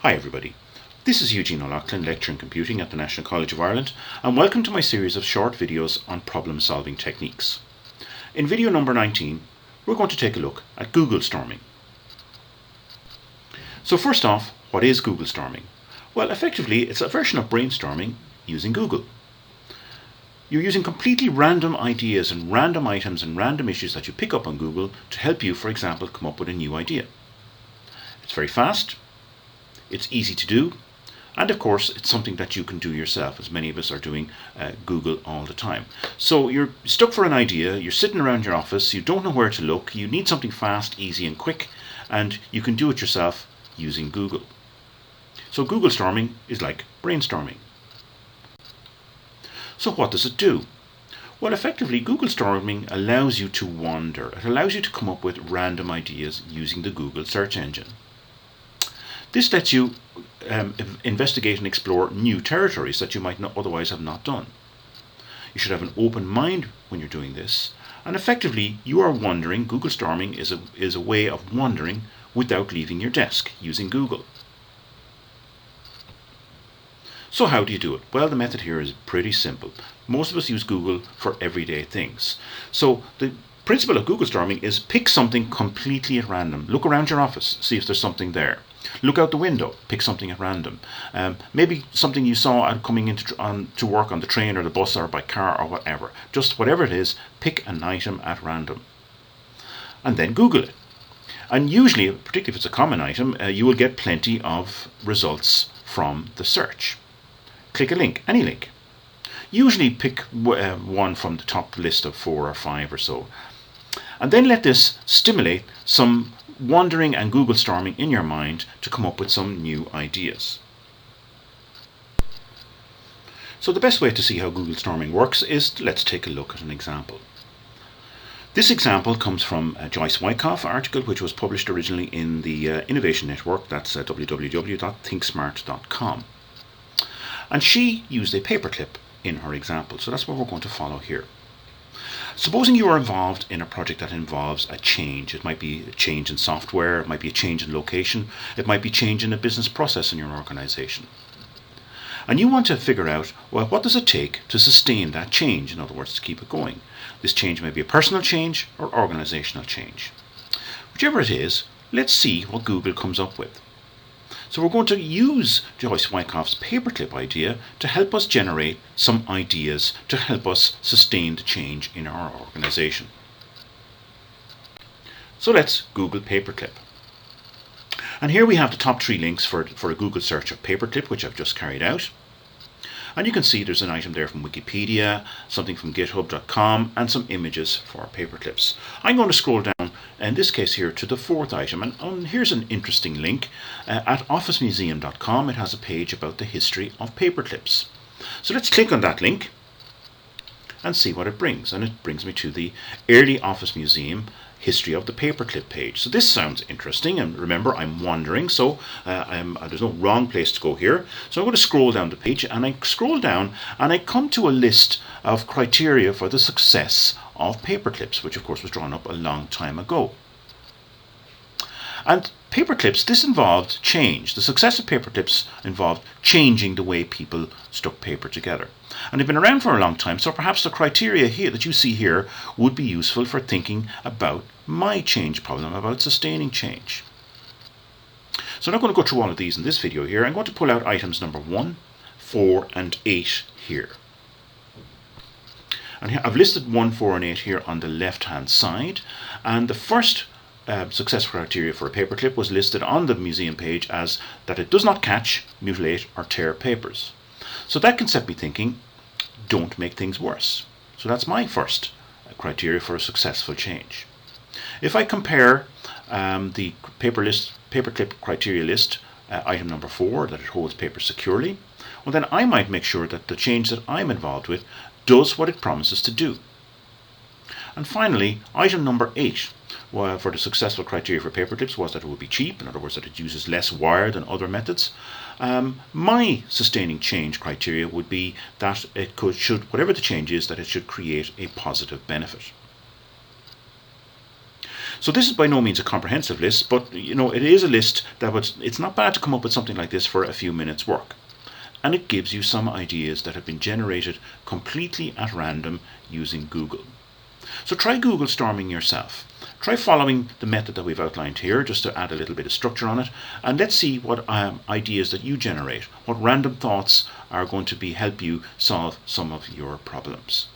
Hi everybody, this is Eugene O'Loughlin, lecturer in computing at the National College of Ireland, and welcome to my series of short videos on problem-solving techniques. In video number 19, we're going to take a look at GoogleStorming. So first off, what is GoogleStorming? Well, effectively, it's a version of brainstorming using Google. You're using completely random ideas and random items and random issues that you pick up on Google to help you, for example, come up with a new idea. It's very fast. It's easy to do, and of course it's something that you can do yourself, as many of us are doing Google all the time. So you're stuck for an idea, you're sitting around your office, you don't know where to look, you need something fast, easy and quick, and you can do it yourself using Google. So GoogleStorming is like brainstorming. So what does it do? Well, effectively GoogleStorming allows you to wander. It allows you to come up with random ideas using the Google search engine. This lets you investigate and explore new territories that you might not otherwise have not done. You should have an open mind when you're doing this, and effectively you are wandering. GoogleStorming is a way of wandering without leaving your desk using Google. So how do you do it? Well, the method here is pretty simple. Most of us use Google for everyday things. So the principle of GoogleStorming is pick something completely at random. Look around your office, see if there's something there. Look out the window, pick something at random. Maybe something you saw coming to work on the train or the bus or by car or whatever. Just whatever it is, pick an item at random. And then Google it. And usually, particularly if it's a common item, you will get plenty of results from the search. Click a link, any link. Usually pick one from the top list of 4 or 5 or so. And then let this stimulate some wandering and GoogleStorming in your mind to come up with some new ideas. So the best way to see how GoogleStorming works is, let's take a look at an example. This example comes from a Joyce Wyckoff article, which was published originally in the Innovation Network. That's www.thinksmart.com. And she used a paperclip in her example, so that's what we're going to follow here. Supposing you are involved in a project that involves a change. It might be a change in software, it might be a change in location, it might be a change in a business process in your organization. And you want to figure out, well, what does it take to sustain that change? In other words, to keep it going. This change may be a personal change or organizational change. Whichever it is, let's see what Google comes up with. So we're going to use Joyce Wyckoff's paperclip idea to help us generate some ideas to help us sustain the change in our organization. So let's Google paperclip. And here we have the top 3 links for a Google search of paperclip, which I've just carried out. And you can see there's an item there from Wikipedia, something from github.com, and some images for paperclips. I'm going to scroll down, in this case here, to the 4th item. And here's an interesting link. At officemuseum.com, it has a page about the history of paperclips. So let's click on that link and see what it brings. And it brings me to the early Office Museum history of the paperclip page. So this sounds interesting, and remember, I'm wandering, so there's no wrong place to go here. So I'm going to scroll down the page, and I scroll down and I come to a list of criteria for the success of paperclips, which of course was drawn up a long time ago. And paperclips, this involved change. The success of paperclips involved changing the way people stuck paper together. And they've been around for a long time, so perhaps the criteria here that you see here would be useful for thinking about my change problem, about sustaining change. So I'm not going to go through all of these in this video here. I'm going to pull out items number 1, 4 and 8 here. And here I've listed 1, 4 and 8 here on the left hand side, and the first success criteria for a paperclip was listed on the museum page as that it does not catch, mutilate or tear papers. So that can set me thinking, don't make things worse. So that's my first criteria for a successful change. If I compare the paperclip criteria list, item number 4, that it holds paper securely, well then I might make sure that the change that I'm involved with does what it promises to do. And finally, item number 8, well, for the successful criteria for paperclips was that it would be cheap, in other words that it uses less wire than other methods. My sustaining change criteria would be that it should, whatever the change is, that it should create a positive benefit. So this is by no means a comprehensive list, but it is a list it's not bad to come up with something like this for a few minutes work. And it gives you some ideas that have been generated completely at random using Google. So try Google storming yourself. Try following the method that we've outlined here, just to add a little bit of structure on it, and let's see what ideas that you generate, what random thoughts are going to help you solve some of your problems.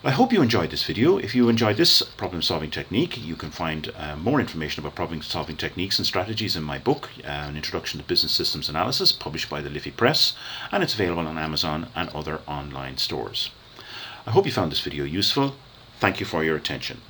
I hope you enjoyed this video. If you enjoyed this problem solving technique, you can find more information about problem solving techniques and strategies in my book, An Introduction to Business Systems Analysis, published by the Liffey Press, and it's available on Amazon and other online stores. I hope you found this video useful. Thank you for your attention.